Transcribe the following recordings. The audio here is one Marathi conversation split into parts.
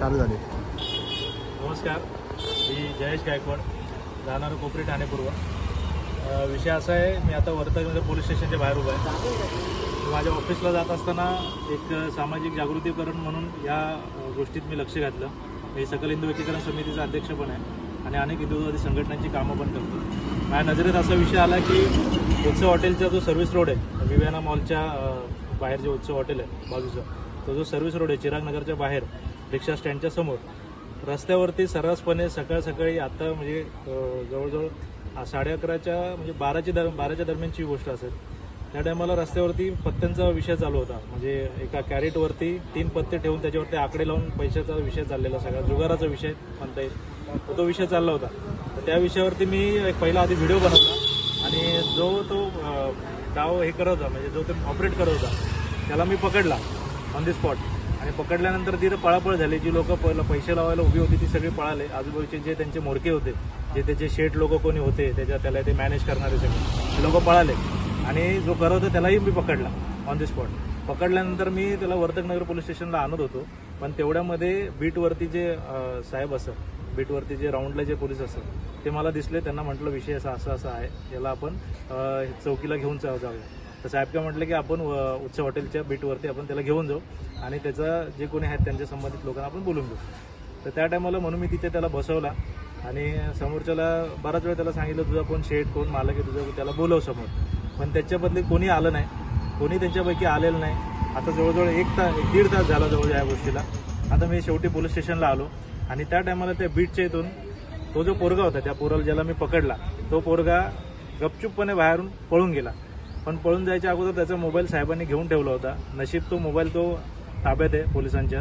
चालू झाली। नमस्कार, मी जयेश गायकवाड, राहणार कोपरी ठाणे पूर्व। विषय असा आहे, मी आता वर्तकनगर पोलीस स्टेशनच्या बाहेर उभा आहे। माझ्या ऑफिसला जात असताना एक सामाजिक जागृतीकरण म्हणून या गोष्टीत मी लक्ष घातलं। मी सकल हिंदू एकीकरण समितीचा अध्यक्ष पण आहे आणि अनेक हिंदुत्ववादी संघटनांची कामं पण करतो। माझ्या नजरेत असा विषय आला की उत्सव हॉटेलचा जो सर्व्हिस रोड आहे, विवेना मॉलच्या बाहेर जे उत्सव हॉटेल आहे बाजूचा, तो जो सर्व्हिस रोड आहे चिराग नगरच्या बाहेर रिक्षा स्टँडच्या समोर, रस्त्यावरती सर्रासपणे सकाळ सकाळी आता म्हणजे जवळजवळ 11:30च्या म्हणजे 12च्या दरम्यानची गोष्ट असेल, त्या टायमाला रस्त्यावरती पत्त्यांचा विषय चालू होता। म्हणजे एका कॅरेटवरती 3 पत्ते ठेवून त्याच्यावरती आकडे लावून पैशाचा विषय चाललेला, सगळा जुगाराचा विषय म्हणता येईल, तो विषय चालला होता। तर त्या विषयावरती मी एक पहिला आधी व्हिडिओ बनवला आणि जो तो डाव हे करत होता, म्हणजे जो तो ऑपरेट करत होता, त्याला मी पकडला ऑन दी स्पॉट। आणि पकडल्यानंतर तिथं पळापळ झाली। जी लोक पैसे लावायला उभी होती ती सगळी पळाले। आजूबाजूचे जे त्यांचे मोडके होते, जे त्याचे शेठ लोक कोणी होते, त्याला ते मॅनेज करणारे सगळे ते लोक पळाले आणि जो करत होता त्यालाही मी पकडला ऑन दी स्पॉट। पकडल्यानंतर मी त्याला वर्तकनगर पोलीस स्टेशनला आणत होतो, पण तेवढ्यामध्ये बीटवरती जे साहेब असत, बीटवरती जे राऊंडला जे पोलीस असतात ते मला दिसले। त्यांना म्हटलं विषय असा आहे, याला आपण चौकीला घेऊन जाऊया। तर साहेब काय म्हटलं की आपण उत्सव हॉटेलच्या बीटवरती आपण त्याला घेऊन जाऊ आणि त्याचा जे कोणी आहेत त्यांच्या संबंधित लोकांना आपण बोलून घेऊ। तर त्या टायमाला म्हणून मी तिथे त्याला बसवला आणि समोरच्याला बराच वेळ त्याला सांगितलं तुझा कोण शेठ कोण मालक आहे तुझं, त्याला बोलव समोर, पण त्याच्या बदली कोणी आलं नाही, कोणी त्यांच्यापैकी आलेलं नाही। आता जवळजवळ 1-1.5 तास झाला जवळ या गोष्टीला। आता मी शेवटी पोलीस स्टेशनला आलो आणि त्या टायमाला त्या बीटच्या इथून तो जो पोरगा होता, त्या पोराला ज्याला मी पकडला, तो पोरगा गपचूपपणे बाहेरून पळून गेला। पण पळून जायच्या अगोदर त्याचा मोबाईल साहेबांनी घेऊन ठेवला होता। नशीब तो मोबाईल तो ताब्यात आहे पोलिसांच्या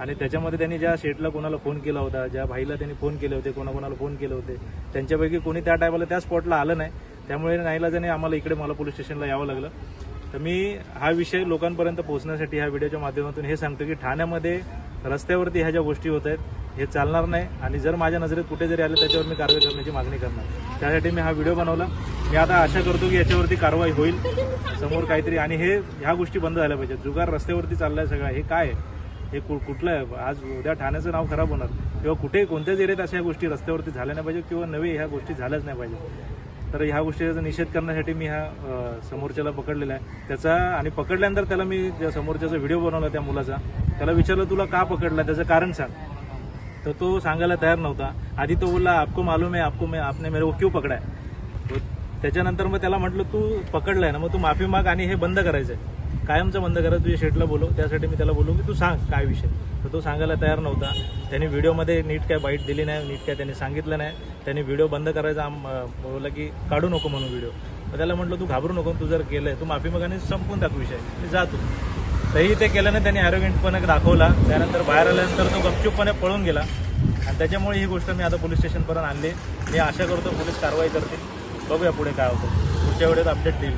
आणि त्याच्यामध्ये त्यांनी ज्या शेठला कोणाला फोन केला होता, ज्या भाईला त्यांनी फोन केले होते, कोणाकोणाला फोन केले होते, त्यांच्यापैकी कोणी त्या टायमाला त्या स्पॉटला आलं नाही। त्यामुळे नाईलाजाने आम्हाला इकडे मला पोलीस स्टेशनला यावं लागलं। तर मी हा विषय लोकांपर्यंत पोहोचण्यासाठी ह्या व्हिडिओच्या माध्यमातून हे सांगतो की ठाण्यामध्ये रस्त्यावरती ह्या ज्या गोष्टी होत आहेत हे चालणार नाही आणि जर माझ्या नजरेत कुठे जरी आले त्याच्यावर मी कारवाई करण्याची मागणी करणार। त्यासाठी मी हा व्हिडिओ बनवला। मी आता आशा करतो की याच्यावरती कारवाई होईल समोर काहीतरी, आणि ह्या गोष्टी बंद झाल्या पाहिजेत। जुगार रस्त्यावरती चाललाय सगळा, हे काय आहे, हे कुठलं आहे? आज उद्या ठाण्याचं नाव खराब होणार किंवा कुठे कोणत्याच एरियात अशा गोष्टी रस्त्यावरती झाल्या नाही पाहिजे किंवा नवे ह्या गोष्टी झाल्याच नाही पाहिजे। तर ह्या गोष्टीचा निषेध करण्यासाठी मी हा समोरच्याला पकडलेला आहे त्याचा, आणि पकडल्यानंतर त्याला मी ज्या समोरच्याचा व्हिडिओ बनवला त्या मुलाचा, त्याला विचारलं तुला का पकडला, त्याचं कारण सांग। तर तो सांगायला तयार नव्हता। आधी तो बोलला आपको मालूम है आपने मेरे को क्यों पकडा है। त्याच्यानंतर मग त्याला म्हटलं तू पकडलाय ना, मग तू माफी माग आणि हे बंद करायचंय, कायमचं बंद करायचं, तुझ्या शेठला बोलव। त्यासाठी मी त्याला बोलू की तू सांग काय विषय। तर तो सांगायला तयार नव्हता। त्यांनी व्हिडिओमध्ये नीट काय बाईट दिली नाही, नीट काय त्यांनी सांगितलं नाही। त्यांनी व्हिडिओ बंद करायचा बोलला की काढू नको म्हणून व्हिडिओ। तर त्याला म्हटलं तू घाबरू नको, तू जर केलंय तू माफी मागाने संपून टाकू विषय, मी जातो। तरी ते केल्याने त्यांनी ॲरोगंटपणे दाखवला। त्यानंतर बाहेर आल्यानंतर तो गपचूपपणे पळून गेला आणि त्याच्यामुळे ही गोष्ट मी आता पोलीस स्टेशनपर्यंत आणली। मी आशा करतो पोलीस कारवाई करतील, बघूया पुढे काय होतं, पुढच्या वेळेस अपडेट देईल।